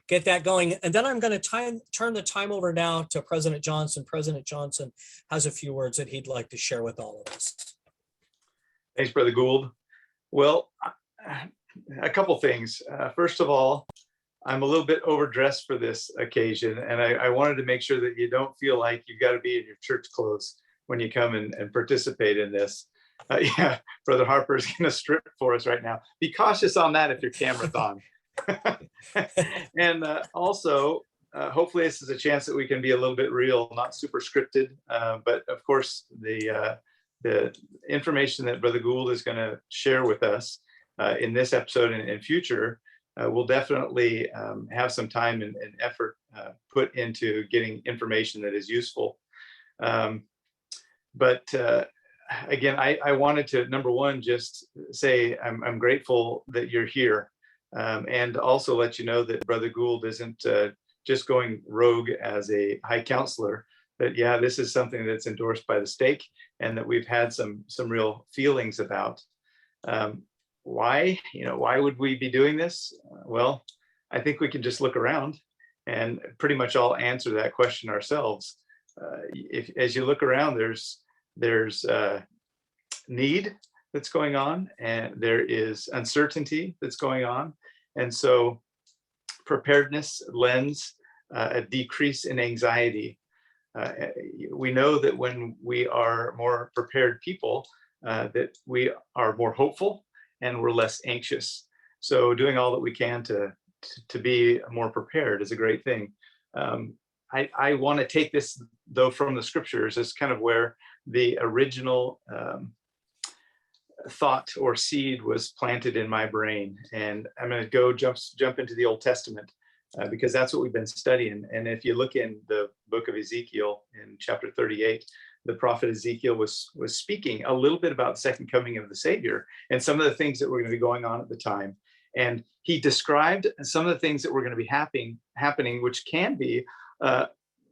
get that going. And then I'm going to turn the time over now to President Johnson. President Johnson has a few words that he'd like to share with all of us. Thanks, Brother Gould. Well, a couple things. First of all, I'm a little bit overdressed for this occasion, and I wanted to make sure that you don't feel like you've got to be in your church clothes when you come and participate in this. Yeah, Brother Harper is going to strip for us right now. Be cautious on that if your camera's on. And also, hopefully this is a chance that we can be a little bit real, not super scripted. But of course, the information that Brother Gould is going to share with us in this episode and future will definitely have some time and effort put into getting information that is useful. But again, I wanted to, number one, just say I'm grateful that you're here, and also let you know that Brother Gould isn't just going rogue as a high counselor, that yeah, this is something that's endorsed by the stake and that we've had some real feelings about. Why would we be doing this? Well, I think we can just look around and pretty much all answer that question ourselves. As you look around, there's need that's going on, and there is uncertainty that's going on. And so preparedness lends a decrease in anxiety. We know that when we are more prepared people, that we are more hopeful and we're less anxious. So doing all that we can to be more prepared is a great thing. I want to take this, though, from the scriptures as kind of where the original thought or seed was planted in my brain. And I'm going to go jump into the Old Testament because that's what we've been studying. And if you look in the book of Ezekiel in chapter 38, the prophet Ezekiel was speaking a little bit about the second coming of the Savior and some of the things that were going to be going on at the time. And he described some of the things that were going to be happening, which can be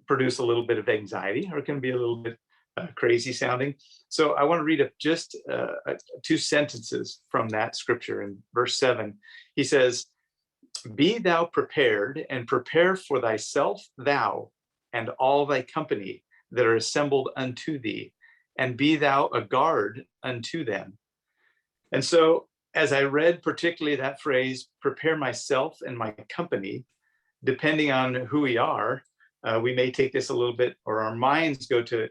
produce a little bit of anxiety, or can be a little bit crazy sounding. So I want to read just 2 sentences from that scripture. In verse 7, he says, "Be thou prepared, and prepare for thyself, thou and all thy company that are assembled unto thee, and be thou a guard unto them." And so as I read particularly that phrase, prepare myself and my company, depending on who we are, we may take this a little bit, or our minds go to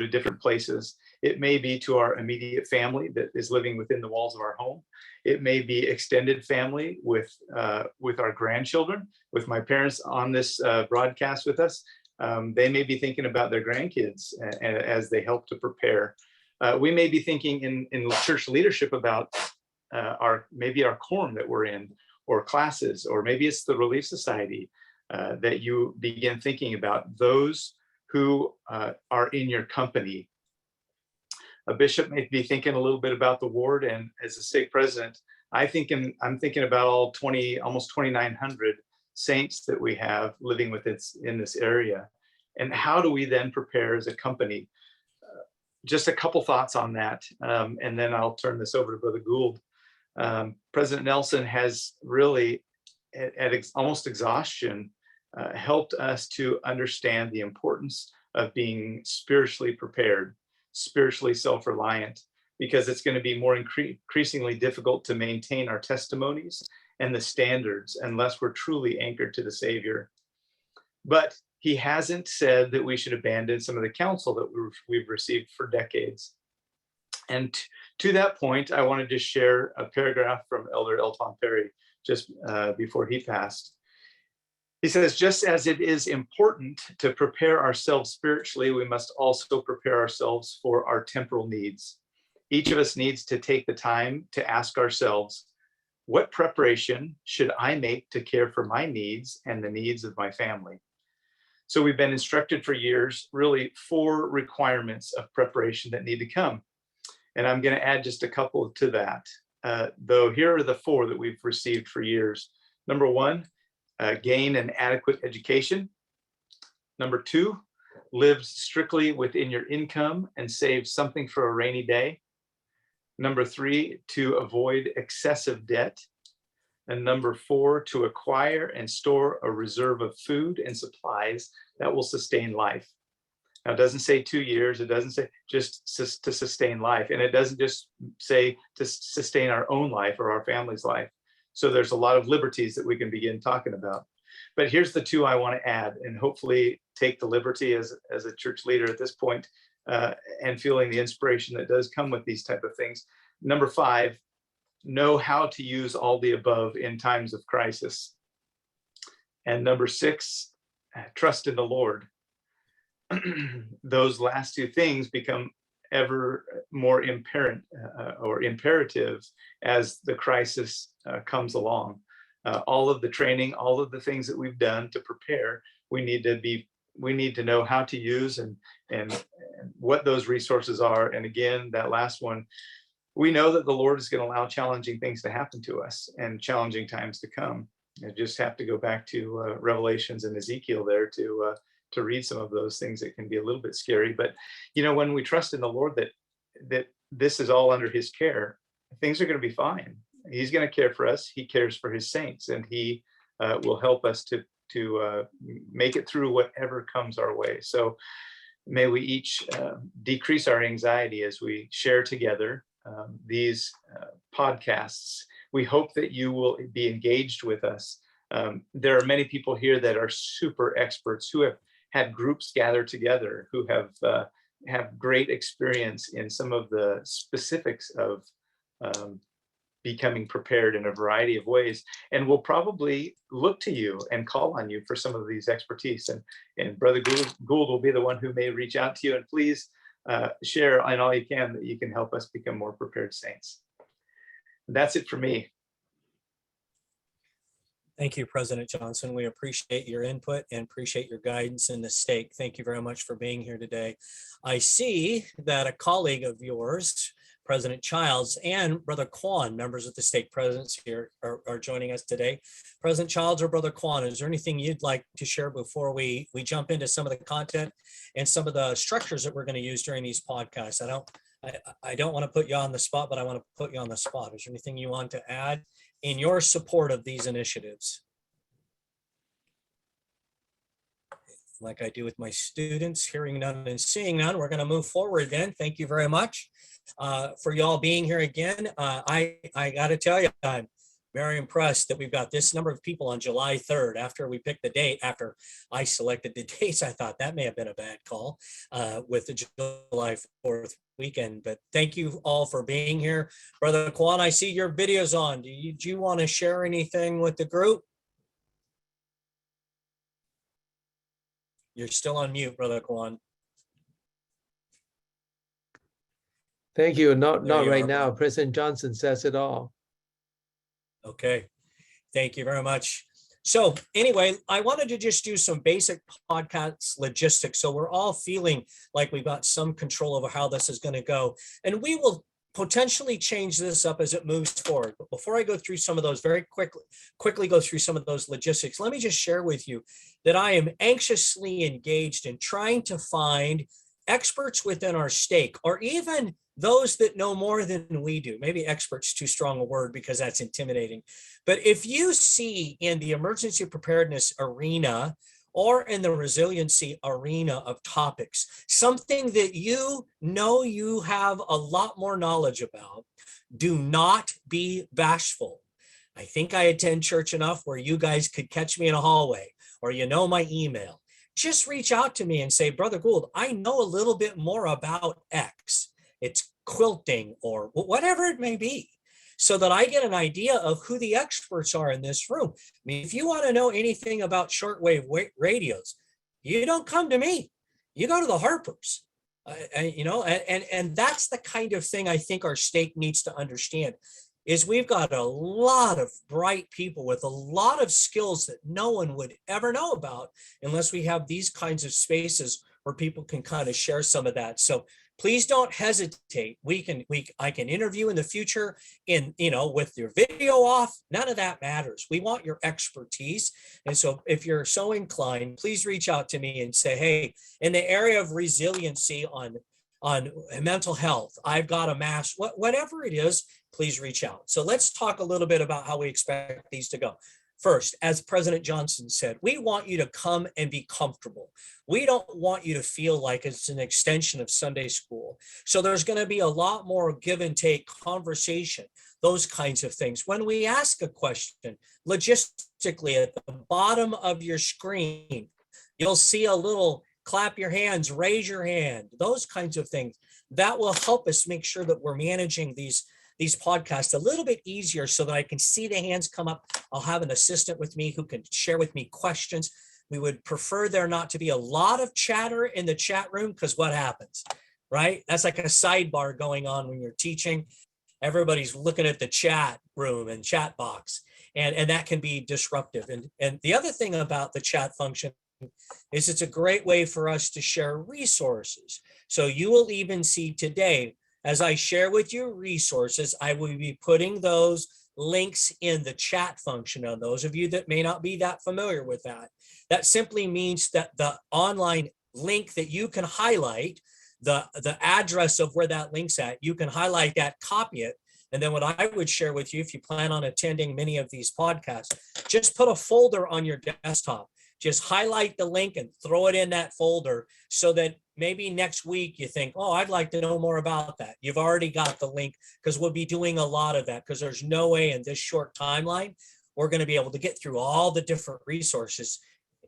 different places. It may be to our immediate family that is living within the walls of our home. It may be extended family with our grandchildren, with my parents on this broadcast with us. They may be thinking about their grandkids as they help to prepare. We may be thinking in church leadership about maybe our quorum that we're in, or classes, or maybe it's the Relief Society, that you begin thinking about those who are in your company. A bishop may be thinking a little bit about the ward, and as a stake president, I'm thinking about all almost 2,900 saints that we have living in this area. And how do we then prepare as a company? Just a couple thoughts on that, and then I'll turn this over to Brother Gould. President Nelson has really, at almost exhaustion, helped us to understand the importance of being spiritually prepared, spiritually self-reliant, because it's going to be more increasingly difficult to maintain our testimonies and the standards unless we're truly anchored to the Savior. But he hasn't said that we should abandon some of the counsel that we've received for decades. And to that point, I want to just share a paragraph from Elder Elton Perry just before he passed. He says, "Just as it is important to prepare ourselves spiritually, we must also prepare ourselves for our temporal needs. Each of us needs to take the time to ask ourselves, what preparation should I make to care for my needs and the needs of my family?" So we've been instructed for years, really 4 requirements of preparation that need to come. And I'm going to add just a couple to that, though here are the 4 that we've received for years. Number 1, gain an adequate education. Number 2, live strictly within your income and save something for a rainy day. Number 3, to avoid excessive debt. And number 4, to acquire and store a reserve of food and supplies that will sustain life. Now, it doesn't say 2 years. It doesn't say just to sustain life. And it doesn't just say to sustain our own life or our family's life. So there's a lot of liberties that we can begin talking about. But here's the 2 I want to add, and hopefully take the liberty as a church leader at this point, and feeling the inspiration that does come with these type of things. Number 5, know how to use all the above in times of crisis. And number 6, trust in the Lord. Those last 2 things become ever more imperative as the crisis comes along. All of the training, all of the things that we've done to prepare, we need to know how to use and what those resources are. And again, that last one, we know that the Lord is going to allow challenging things to happen to us and challenging times to come. I just have to go back to Revelations and Ezekiel there to read some of those things that can be a little bit scary. But when we trust in the Lord that this is all under his care, things are going to be fine. He's going to care for us. He cares for his saints, and he will help us to make it through whatever comes our way. So may we each decrease our anxiety as we share together these podcasts. We hope that you will be engaged with us. There are many people here that are super experts who have had groups gather together, who have great experience in some of the specifics of becoming prepared in a variety of ways, and we'll probably look to you and call on you for some of these expertise. And Brother Gould will be the one who may reach out to you. And please share on all you can that you can help us become more prepared saints. That's it for me. Thank you, President Johnson. We appreciate your input and appreciate your guidance in the stake. Thank you very much for being here today. I see that a colleague of yours, President Childs, and Brother Kwan, members of the stake presidents here, are joining us today. President Childs or Brother Kwan, is there anything you'd like to share before we jump into some of the content and some of the structures that we're going to use during these podcasts? I don't want to put you on the spot, but I want to put you on the spot. Is there anything you want to add in your support of these initiatives? Like I do with my students, hearing none and seeing none, we're going to move forward then. Thank you very much for y'all being here again. I got to tell you, I'm very impressed that we've got this number of people on July 3rd. After we picked the date, after I selected the dates, I thought that may have been a bad call with the July 4th weekend. But thank you all for being here. Brother Kwan, I see your video's on. Do you want to share anything with the group? You're still on mute, Brother Kwan. Thank you. Not right are, now. brother. President Johnson says it all. Okay. Thank you very much. So anyway, I wanted to just do some basic podcast logistics, so we're all feeling like we've got some control over how this is going to go. And we will potentially change this up as it moves forward. But before I go through some of those, very quickly go through some of those logistics, let me just share with you that I am anxiously engaged in trying to find experts within our stake, or even those that know more than we do. Maybe expert's too strong a word because that's intimidating. But if you see in the emergency preparedness arena or in the resiliency arena of topics, something that you know you have a lot more knowledge about, do not be bashful. I think I attend church enough where you guys could catch me in a hallway, or my email. Just reach out to me and say, Brother Gould, I know a little bit more about X. It's quilting or whatever it may be, so that I get an idea of who the experts are in this room. I mean, if you want to know anything about shortwave radios, you don't come to me. You go to the Harpers. And that's the kind of thing I think our stake needs to understand, is we've got a lot of bright people with a lot of skills that no one would ever know about unless we have these kinds of spaces where people can kind of share some of that. So please don't hesitate. I can interview in the future with your video off. None of that matters. We want your expertise. And so if you're so inclined, please reach out to me and say, hey, in the area of resiliency on on mental health, I've got a mass, whatever it is, please reach out. So let's talk a little bit about how we expect these to go. First, as President Johnson said, we want you to come and be comfortable. We don't want you to feel like it's an extension of Sunday school. So there's going to be a lot more give and take conversation, those kinds of things. When we ask a question, logistically at the bottom of your screen, you'll see a little clap your hands, raise your hand, those kinds of things. That will help us make sure that we're managing these podcasts a little bit easier so that I can see the hands come up. I'll have an assistant with me who can share with me questions. We would prefer there not to be a lot of chatter in the chat room, because what happens, right? That's like a sidebar going on when you're teaching. Everybody's looking at the chat room and chat box, and that can be disruptive. And the other thing about the chat function is it's a great way for us to share resources. So you will even see today, as I share with you resources, I will be putting those links in the chat function. On those of you that may not be that familiar with that, that simply means that the online link that you can highlight, the address of where that link's at, you can highlight that, copy it. And then what I would share with you, if you plan on attending many of these podcasts, just put a folder on your desktop. Just highlight the link and throw it in that folder so that maybe next week you think, oh, I'd like to know more about that. You've already got the link, because we'll be doing a lot of that, because there's no way in this short timeline we're going to be able to get through all the different resources.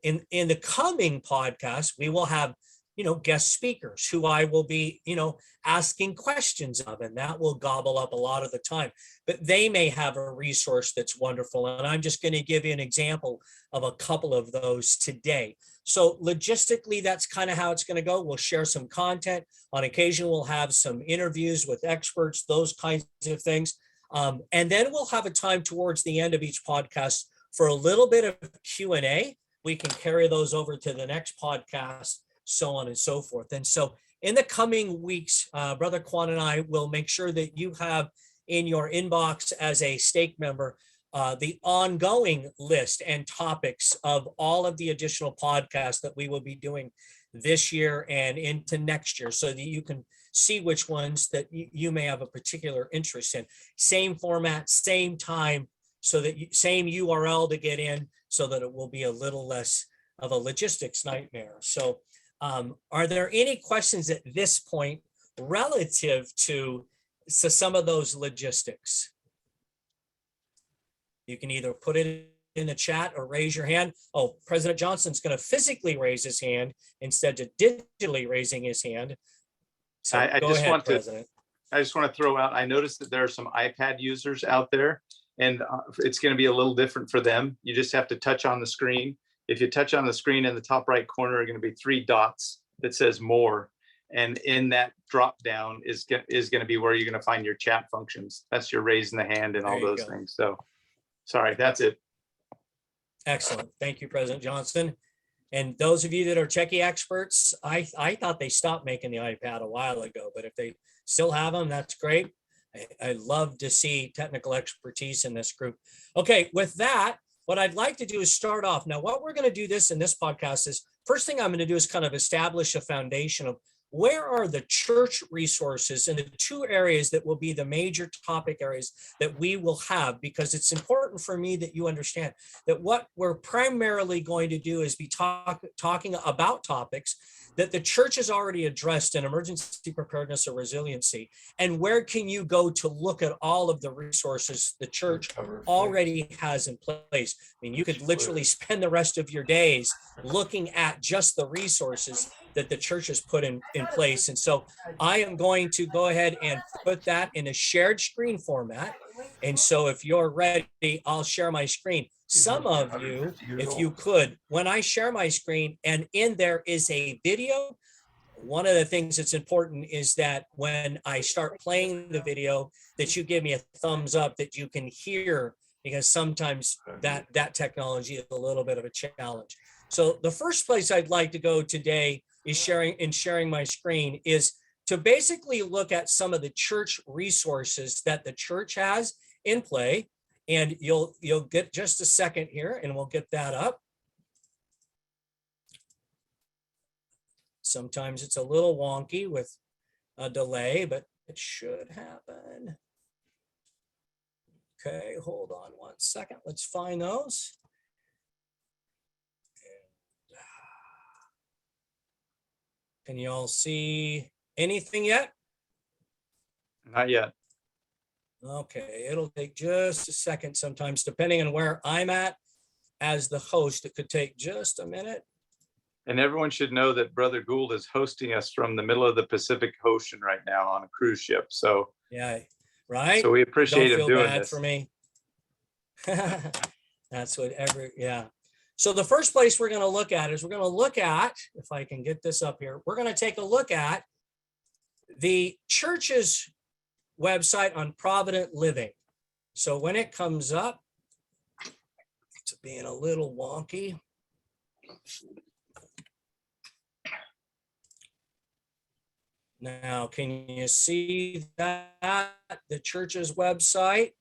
In the coming podcast, we will have, guest speakers who I will be, asking questions of, and that will gobble up a lot of the time. But they may have a resource that's wonderful. And I'm just going to give you an example of a couple of those today. So logistically, that's kind of how it's going to go. We'll share some content. On occasion, we'll have some interviews with experts, those kinds of things. And then we'll have a time towards the end of each podcast for a little bit of Q&A. We can carry those over to the next podcast, so on and so forth. And so in the coming weeks, Brother Quan and I will make sure that you have in your inbox as a stake member the ongoing list and topics of all of the additional podcasts that we will be doing this year and into next year, so that you can see which ones that you may have a particular interest in. Same format, same time, so that same URL to get in, so that it will be a little less of a logistics nightmare. So are there any questions at this point relative to some of those logistics? You can either put it in the chat or raise your hand. Oh, President Johnson's going to physically raise his hand instead of digitally raising his hand. So I go just ahead, want President. I just want to throw out, I noticed that there are some iPad users out there, and it's going to be a little different for them. You just have to touch on the screen. If you touch on the screen, in the top right corner are going to be 3 dots that says more. And in that drop down is going to be where you're going to find your chat functions. That's your raising the hand and all those things. So sorry, that's it. Excellent. Thank you, President Johnson. And those of you that are techie experts, I thought they stopped making the iPad a while ago, but if they still have them, that's great. I love to see technical expertise in this group. Okay, with that, what I'd like to do is start off. Now, what we're going to do in this podcast is, first thing I'm going to do is kind of establish a foundation of where are the church resources in the 2 areas that will be the major topic areas that we will have, because it's important for me that you understand that what we're primarily going to do is be talking about topics that the church has already addressed in emergency preparedness or resiliency. And where can you go to look at all of the resources the church already has in place? I mean, you could literally spend the rest of your days looking at just the resources that the church has put in place. And so I am going to go ahead and put that in a shared screen format. And so if you're ready, I'll share my screen. Some of you, if you could, when I share my screen and in there is a video, one of the things that's important is that when I start playing the video, that you give me a thumbs up that you can hear, because sometimes that technology is a little bit of a challenge. So the first place I'd like to go today is sharing my screen is to basically look at some of the church resources that the church has in play. And you'll get just a second here and we'll get that up. Sometimes it's a little wonky with a delay, but it should happen. Okay, hold on one second. Let's find those. Can you all see anything yet? Not yet. Okay, it'll take just a second sometimes, depending on where I'm at as the host. It could take just a minute. And everyone should know that Brother Gould is hosting us from the middle of the Pacific Ocean right now on a cruise ship. So, Yeah, right? so we appreciate Don't him feel doing bad this. for me. That's what yeah. So the first place we're going to look at is we're going to look at, if I can get this up here, we're going to take a look at the church's website on Provident Living. So when it comes up, it's being a little wonky. Now, can you see that? The church's website?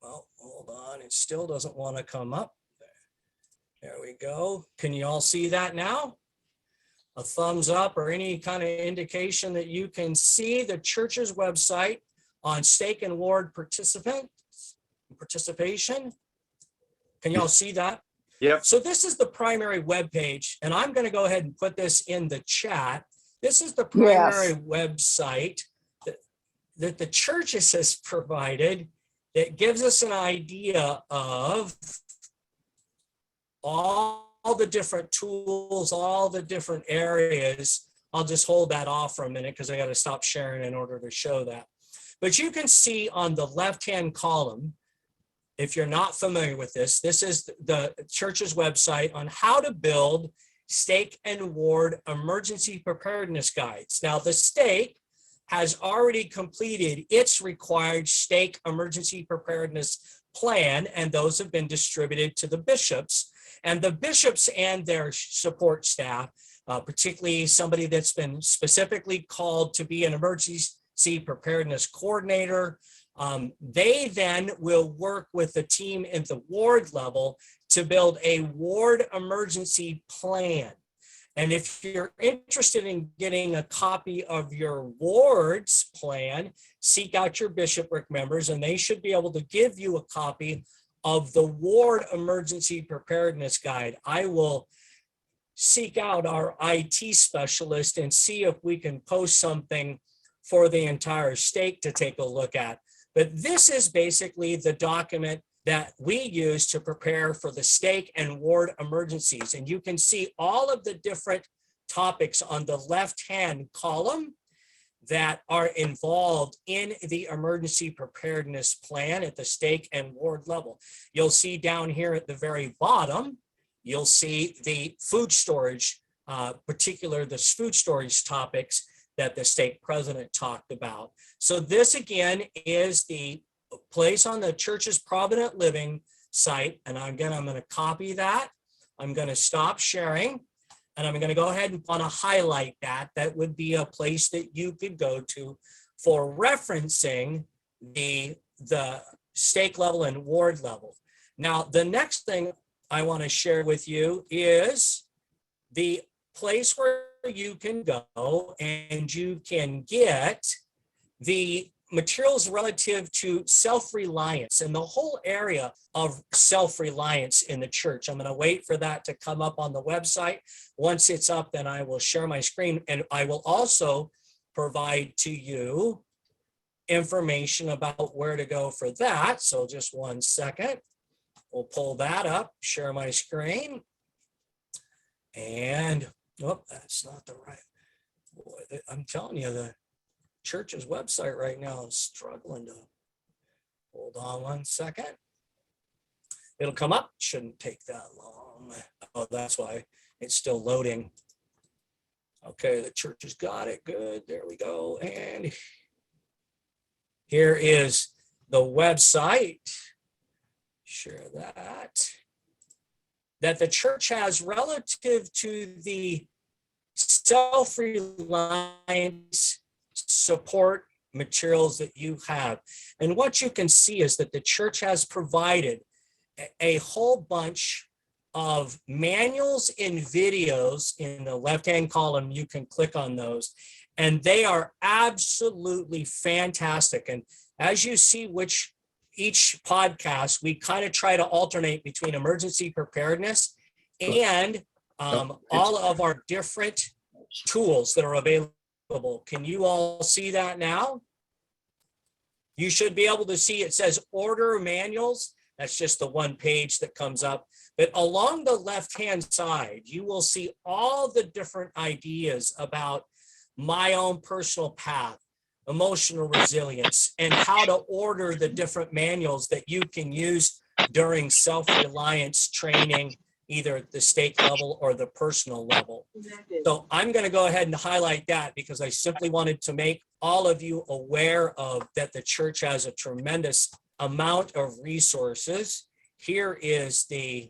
Well, hold on. It still doesn't want to come up. There we go. Can you all see that now? A thumbs up or any kind of indication that you can see the church's website on stake and ward participation? Can you all see that? Yep. So this is the primary web page, and I'm going to go ahead and put this in the chat. This is the primary website that the church has provided that gives us an idea of all the different tools, all the different areas. I'll just hold that off for a minute because I got to stop sharing in order to show that. But you can see on the left-hand column, if you're not familiar with this, this is the church's website on how to build stake and ward emergency preparedness guides. Now, the stake has already completed its required stake emergency preparedness plan, and those have been distributed to the bishops. And the bishops and their support staff, particularly somebody that's been specifically called to be an emergency preparedness coordinator, they then will work with the team at the ward level to build a ward emergency plan. And if you're interested in getting a copy of your ward's plan, seek out your bishopric members, and they should be able to give you a copy of the ward emergency preparedness guide. I will seek out our IT specialist and see if we can post something for the entire stake to take a look at. But this is basically the document that we use to prepare for the stake and ward emergencies. And you can see all of the different topics on the left-hand column that are involved in the emergency preparedness plan at the stake and ward level. You'll see down here at the very bottom, you'll see the food storage, the food storage topics that the stake president talked about. So this again is the place on the church's Provident Living site. And I'm going to copy that. I'm going to stop sharing. And I'm going to go ahead and want to highlight that. That would be a place that you could go to for referencing the stake level and ward level. Now, the next thing I want to share with you is the place where you can go and you can get the materials relative to self-reliance and the whole area of self-reliance in the church. I'm going to wait for that to come up on the website. Once it's up, then I will share my screen, and I will also provide to you information about where to go for that. So just one second. We'll pull that up, share my screen. And, oh, that's not the right. Boy, I'm telling you, the church's website right now is struggling to, hold on one second. It'll come up, shouldn't take that long. Oh, that's why it's still loading. Okay, the church has got it, good, there we go. And here is the website, share that the church has relative to the self-reliance support materials that you have. And what you can see is that the church has provided a whole bunch of manuals and videos in the left-hand column. You can click on those, and they are absolutely fantastic. And as you see which each podcast, we kind of try to alternate between emergency preparedness and all of our different tools that are available. Can you all see that now? You should be able to see it says order manuals. That's just the one page that comes up. But along the left-hand side, you will see all the different ideas about my own personal path, emotional resilience, and how to order the different manuals that you can use during self-reliance training, either at the stake level or the personal level. So I'm going to go ahead and highlight that because I simply wanted to make all of you aware of that the church has a tremendous amount of resources. Here is the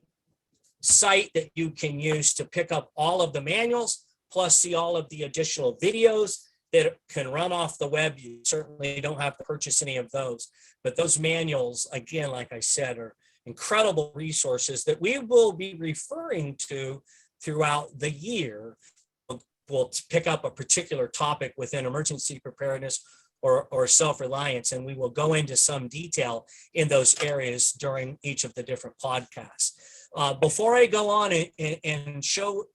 site that you can use to pick up all of the manuals, plus see all of the additional videos that can run off the web. You certainly don't have to purchase any of those, but those manuals, again, like I said, are incredible resources that we will be referring to throughout the year. We'll pick up a particular topic within emergency preparedness or self-reliance, and we will go into some detail in those areas during each of the different podcasts. Before I go on and show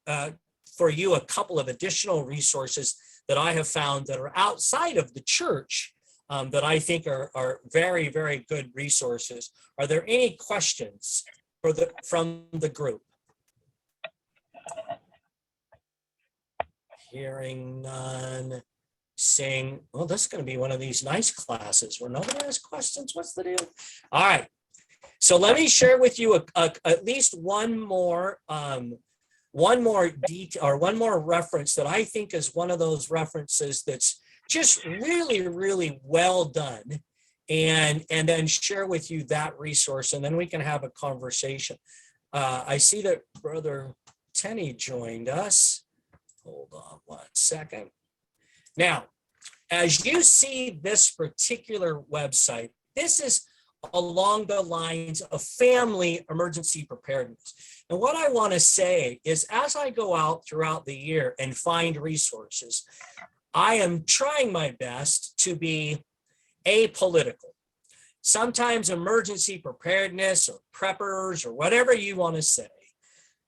for you a couple of additional resources that I have found that are outside of the church that I think are very, very good resources. Are there any questions from the group? Hearing none. Saying, well, this is going to be one of these nice classes where nobody has questions. What's the deal? All right. So let me share with you at least one more detail or one more reference that I think is one of those references that's just really, really well done, and then share with you that resource, and then we can have a conversation. I see that Brother Tenny joined us. Hold on one second. Now, as you see this particular website, this is along the lines of family emergency preparedness. And what I want to say is, as I go out throughout the year and find resources, I am trying my best to be apolitical. Sometimes emergency preparedness or preppers or whatever you want to say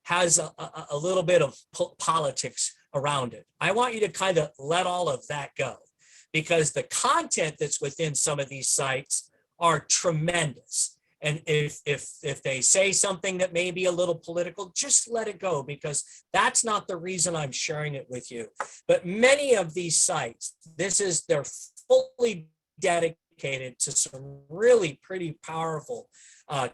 has a little bit of politics around it. I want you to kind of let all of that go, because the content that's within some of these sites are tremendous. And if they say something that may be a little political, just let it go, because that's not the reason I'm sharing it with you. But many of these sites, they're fully dedicated to some really pretty powerful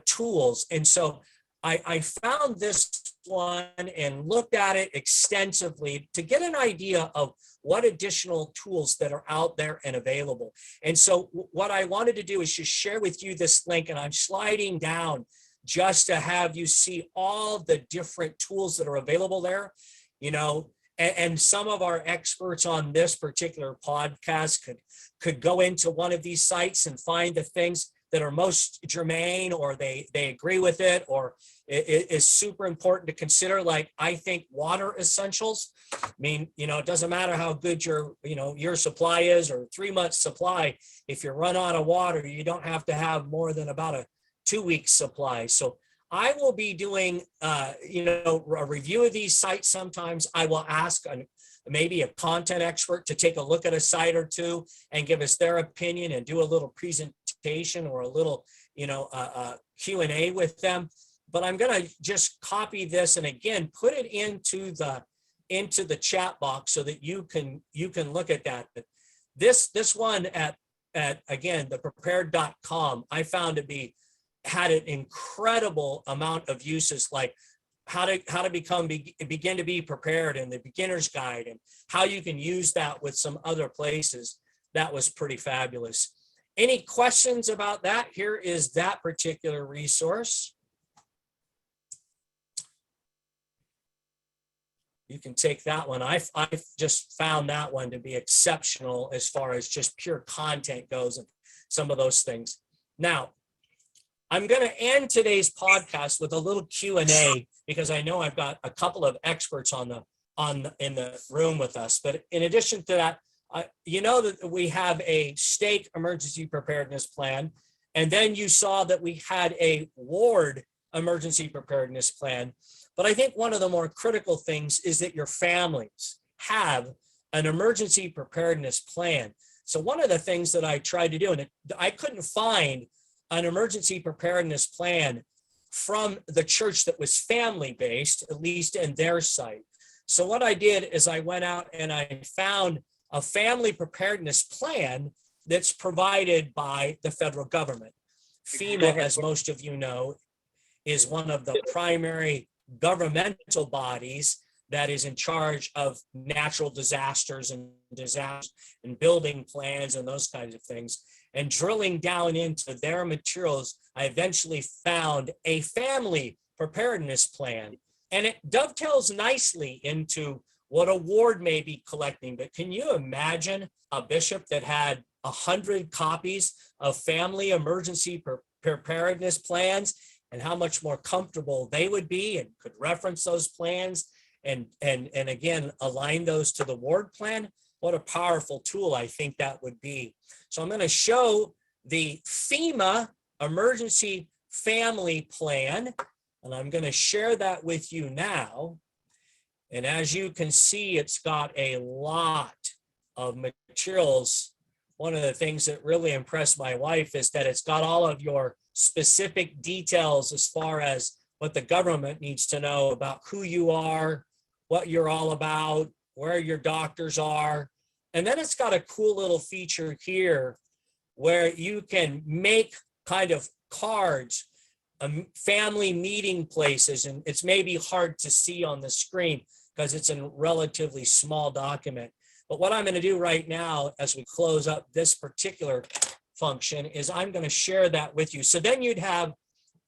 tools. And so I found this one and looked at it extensively to get an idea of what additional tools that are out there and available. And so what I wanted to do is just share with you this link, and I'm sliding down just to have you see all the different tools that are available there, and some of our experts on this particular podcast could go into one of these sites and find the things that are most germane, or they agree with it, or it is super important to consider. Like, I think water essentials. I mean, it doesn't matter how good your supply is, or 3 months supply. If you run out of water, you don't have to have more than about a 2-week supply. So I will be doing, a review of these sites. Sometimes I will ask maybe a content expert to take a look at a site or two and give us their opinion and do a little presentation or a little, Q&A with them. But I'm going to just copy this and again put it into the chat box so that you can look at that. But this one at again, the prepared.com, I found to had an incredible amount of uses, like how to begin to be prepared, and the beginner's guide, and how you can use that with some other places. That was pretty fabulous. Any questions about that? Here is that particular resource. You can take that one. I've just found that one to be exceptional as far as just pure content goes and some of those things. Now, I'm going to end today's podcast with a little Q&A because I know I've got a couple of experts in the room with us. But in addition to that, you know that we have a state emergency preparedness plan, and then you saw that we had a ward emergency preparedness plan. But I think one of the more critical things is that your families have an emergency preparedness plan. So one of the things that I tried to do, and I couldn't find an emergency preparedness plan from the church that was family-based, at least in their site. So what I did is I went out and I found a family preparedness plan that's provided by the federal government. FEMA, as most of you know, is one of the primary governmental bodies that is in charge of natural disasters and building plans and those kinds of things. And drilling down into their materials, I eventually found a family preparedness plan. And it dovetails nicely into what a ward may be collecting. But can you imagine a bishop that had 100 copies of family emergency preparedness plans, and how much more comfortable they would be and could reference those plans and again, align those to the ward plan? What a powerful tool I think that would be. So I'm going to show the FEMA emergency family plan, and I'm going to share that with you now. And as you can see, it's got a lot of materials. One of the things that really impressed my wife is that it's got all of your specific details as far as what the government needs to know about who you are, what you're all about, where your doctors are. And then it's got a cool little feature here where you can make kind of cards, family meeting places. And it's maybe hard to see on the screen because it's a relatively small document. But what I'm going to do right now as we close up this particular function is I'm going to share that with you. So then you'd have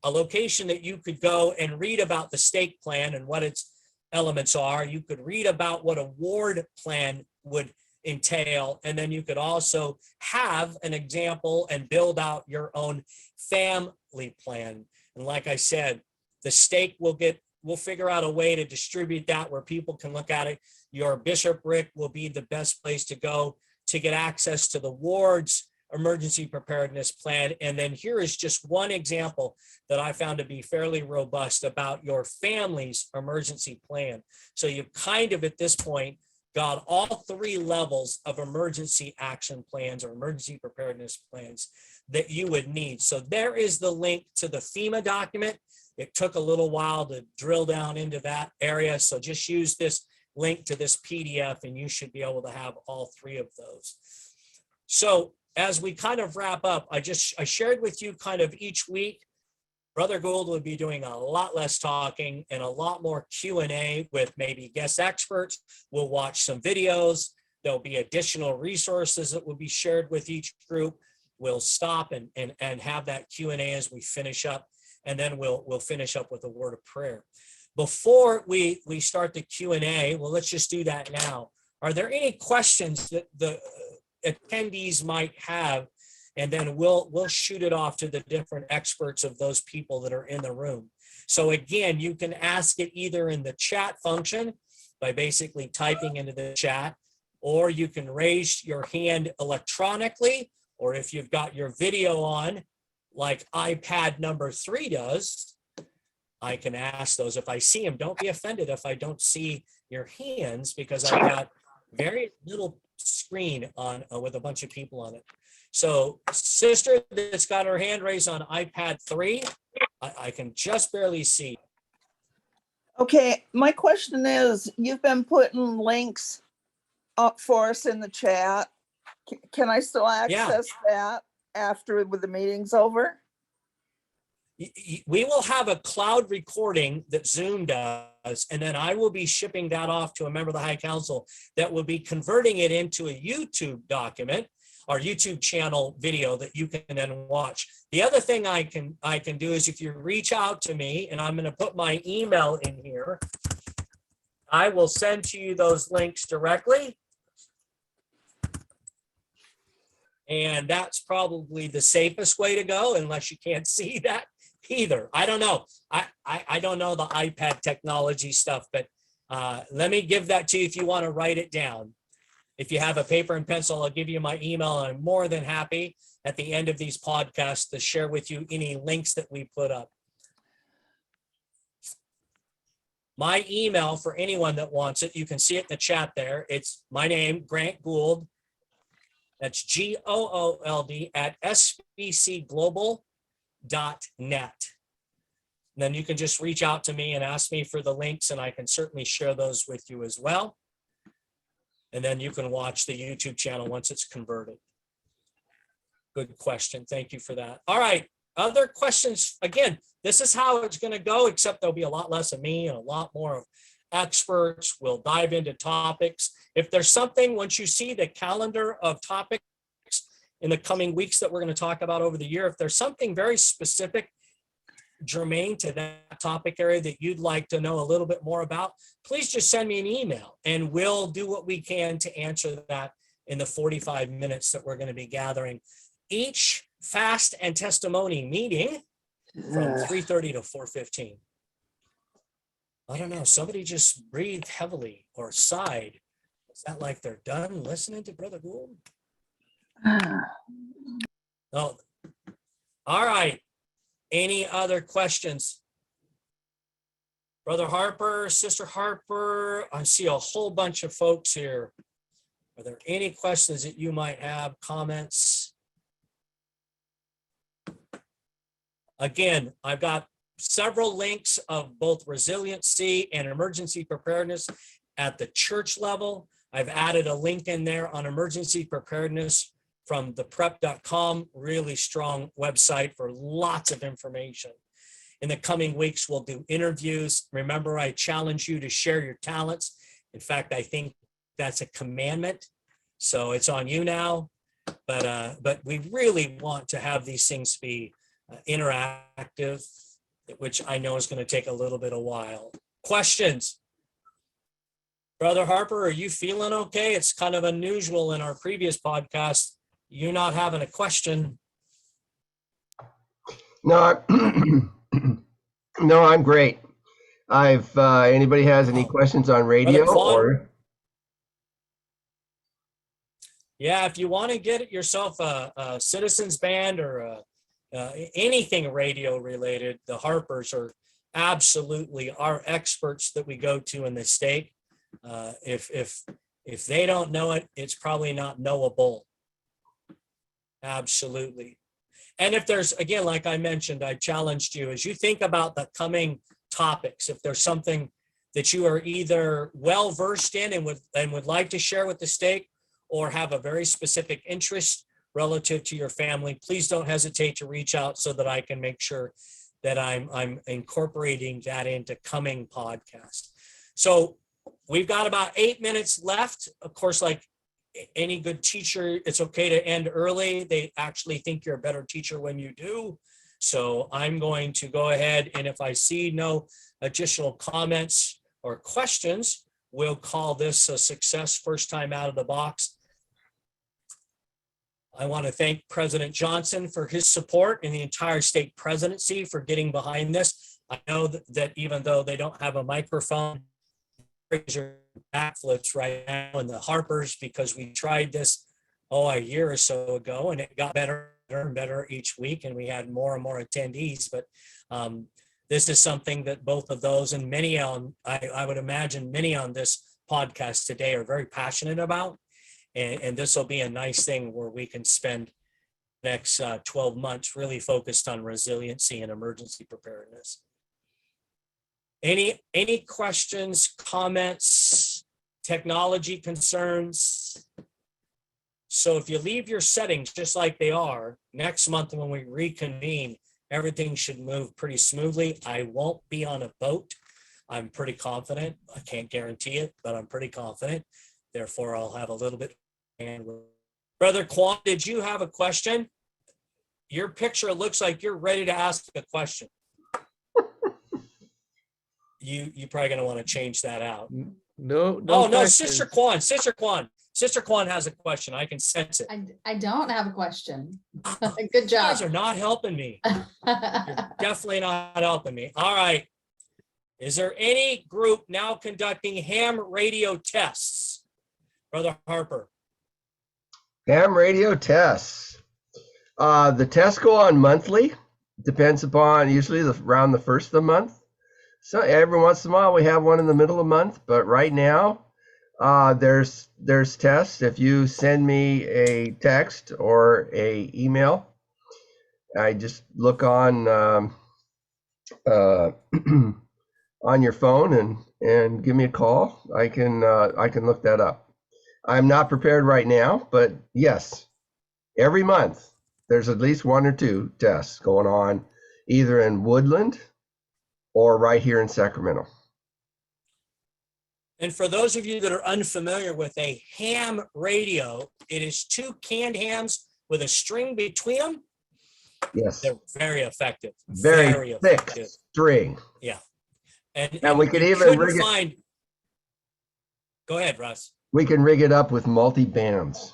a location that you could go and read about the state plan and what its elements are. You could read about what a ward plan would entail, and then you could also have an example and build out your own family plan. And like I said, the state we'll figure out a way to distribute that where people can look at it. Your bishopric will be the best place to go to get access to the ward's emergency preparedness plan. And then here is just one example that I found to be fairly robust about your family's emergency plan. So you've kind of at this point got all three levels of emergency action plans or emergency preparedness plans that you would need. So there is the link to the FEMA document. It took a little while to drill down into that area. So just use this link to this PDF and you should be able to have all three of those. So as we kind of wrap up, I shared with you kind of each week, Brother Gould would be doing a lot less talking and a lot more Q&A with maybe guest experts. We'll watch some videos. There'll be additional resources that will be shared with each group. We'll stop and have that Q&A as we finish up, and then we'll finish up with a word of prayer. Before we start the Q&A, well, let's just do that now. Are there any questions that the attendees might have? And then we'll shoot it off to the different experts of those people that are in the room. So again, you can ask it either in the chat function by basically typing into the chat, or you can raise your hand electronically, or if you've got your video on, like iPad number 3 does, I can ask those. If I see them, don't be offended if I don't see your hands, because I've got very little screen on with a bunch of people on it. So sister that's got her hand raised on iPad 3, I can just barely see. Okay, my question is, you've been putting links up for us in the chat. Can I still access that after the meeting's over? We will have a cloud recording that Zoom does, and then I will be shipping that off to a member of the High Council that will be converting it into a YouTube document or YouTube channel video that you can then watch. The other thing I can do is if you reach out to me, and I'm going to put my email in here, I will send to you those links directly. And that's probably the safest way to go, unless you can't see that. either. I don't know. I don't know the iPad technology stuff, but let me give that to you if you want to write it down. If you have a paper and pencil, I'll give you my email, and I'm more than happy at the end of these podcasts to share with you any links that we put up. My email for anyone that wants it, you can see it in the chat there. It's my name, Grant Gould. That's GOOLD at sbcglobal.net. Then you can just reach out to me and ask me for the links, and I can certainly share those with you as well. And then you can watch the YouTube channel once it's converted. Good question. Thank you for that. All right. Other questions? Again, this is how it's going to go, except there'll be a lot less of me and a lot more of experts. We'll dive into topics. If there's something, once you see the calendar of topics in the coming weeks that we're going to talk about over the year, if there's something very specific germane to that topic area that you'd like to know a little bit more about, please just send me an email and we'll do what we can to answer that in the 45 minutes that we're going to be gathering each fast and testimony meeting from 3:30 to 4:15. I don't know, somebody just breathed heavily or sighed. Is that like they're done listening to Brother Gould? Oh, all right. Any other questions? Brother Harper, Sister Harper, I see a whole bunch of folks here. Are there any questions that you might have, comments? Again, I've got several links of both resiliency and emergency preparedness at the church level. I've added a link in there on emergency preparedness from the prep.com, really strong website for lots of information. In the coming weeks, we'll do interviews. Remember, I challenge you to share your talents. In fact, I think that's a commandment. So it's on you now, but we really want to have these things be interactive, which I know is going to take a little bit of while. Questions? Brother Harper, are you feeling okay? It's kind of unusual in our previous podcast, you not having a question. No, no, I'm great. Anybody has any questions on radio or? Yeah, if you want to get yourself a citizens band or anything radio related, the Harpers are absolutely our experts that we go to in the state. If they don't know it, it's probably not knowable. Absolutely. And if there's, again, like I mentioned, I challenged you, as you think about the coming topics, if there's something that you are either well versed in and would like to share with the stake, or have a very specific interest relative to your family, please don't hesitate to reach out so that I can make sure that I'm incorporating that into coming podcasts. So we've got about 8 minutes left. Of course, like any good teacher, it's okay to end early. They actually think you're a better teacher when you do. So I'm going to go ahead, and if I see no additional comments or questions, we'll call this a success, first time out of the box. I want to thank President Johnson for his support and the entire state presidency for getting behind this. I know that even though they don't have a microphone, your backflips right now in the Harpers, because we tried this a year or so ago, and it got better and better each week, and we had more and more attendees. But this is something that both of those and many on, I would imagine many on this podcast today are very passionate about. And this will be a nice thing where we can spend the next 12 months really focused on resiliency and emergency preparedness. Any questions, comments, technology concerns? So if you leave your settings just like they are, next month when we reconvene, everything should move pretty smoothly. I won't be on a boat. I'm pretty confident. I can't guarantee it, but I'm pretty confident. Therefore, I'll have a little bit. And Brother Quan, did you have a question? Your picture looks like you're ready to ask a question. You probably gonna want to change that out. No. Oh no, questions. Sister Quan. Sister Kwan has a question. I can sense it. I don't have a question. Good You job. guys are not helping me. You're definitely not helping me. All right. Is there any group now conducting ham radio tests? Brother Harper. Ham radio tests. The tests go on monthly. Depends upon usually around the first of the month. So every once in a while we have one in the middle of the month, but right now there's tests. If you send me a text or a email, I just look on on your phone and give me a call. I can look that up. I'm not prepared right now, but yes, every month there's at least one or two tests going on, either in Woodland or right here in Sacramento. And for those of you that are unfamiliar with a ham radio, it is 2 canned hams with a string between them. Yes. They're very effective. Very thick string. Yeah. And we could you even couldn't find. Go ahead, Russ. We can rig it up with multi-bands.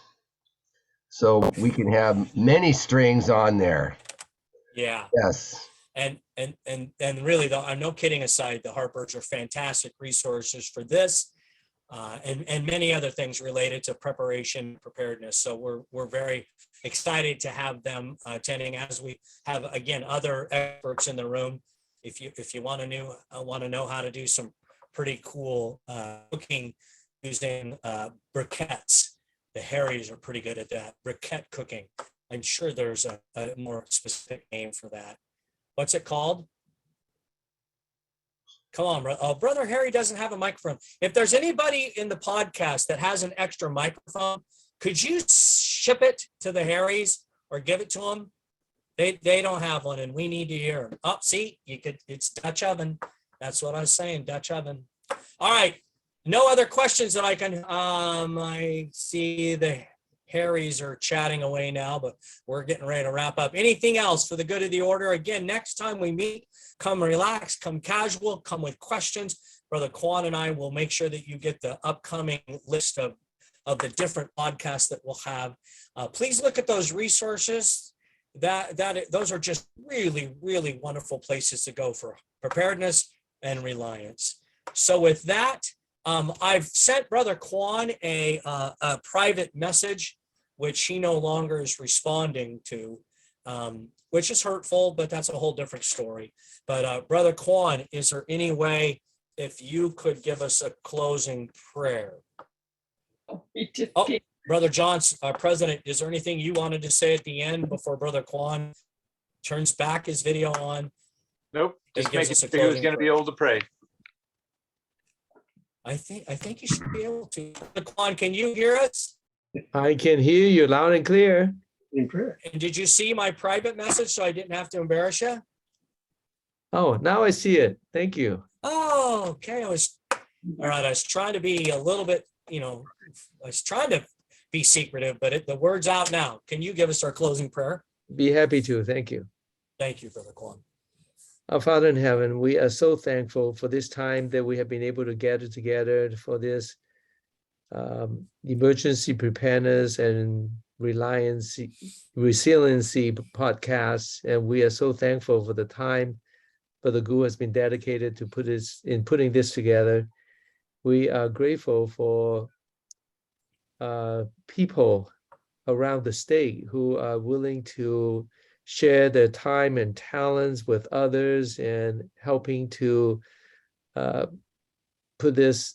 So we can have many strings on there. Yeah. Yes. And really, though, no kidding aside, the Harpers are fantastic resources for this and many other things related to preparedness. So we're very excited to have them attending, as we have again other experts in the room. If you want to know how to do some pretty cool cooking using briquettes, the Harrys are pretty good at that. Briquette cooking. I'm sure there's a more specific name for that. What's it called? Come on, bro. Oh, Brother Harry doesn't have a microphone. If there's anybody in the podcast that has an extra microphone, could you ship it to the Harrys or give it to them? They don't have one, and we need to hear them. Oh, see, it's Dutch oven. That's what I was saying, Dutch oven. All right. No other questions that I can, I see the Harrys are chatting away now, but we're getting ready to wrap up. Anything else for the good of the order? Again, next time we meet, come relax, come casual, come with questions. Brother Kwan and I will make sure that you get the upcoming list of the different podcasts that we'll have. Please look at those resources. Those are just really, really wonderful places to go for preparedness and reliance. So with that, I've sent Brother Kwan a private message, which he no longer is responding to, which is hurtful, but that's a whole different story. But Brother Kwan, is there any way if you could give us a closing prayer? Oh, Brother Johnson, our president, is there anything you wanted to say at the end before Brother Kwan turns back his video on? Nope, just gives making us a sure he was closing going to be prayer. able to pray. I think you should be able to. Brother Kwan, can you hear us? I can hear you loud and clear. And did you see my private message so I didn't have to embarrass you? Oh, now I see it. Thank you. Oh, okay. All right. I was trying to be a little bit, I was trying to be secretive, but the word's out now. Can you give us our closing prayer? Be happy to. Thank you. Thank you, Brother Kwan. Our Father in heaven, we are so thankful for this time that we have been able to gather together for this emergency preparedness and resiliency podcast. And we are so thankful for the time Brother Gu has been dedicated to putting this together. We are grateful for people around the state who are willing to share their time and talents with others and helping to put this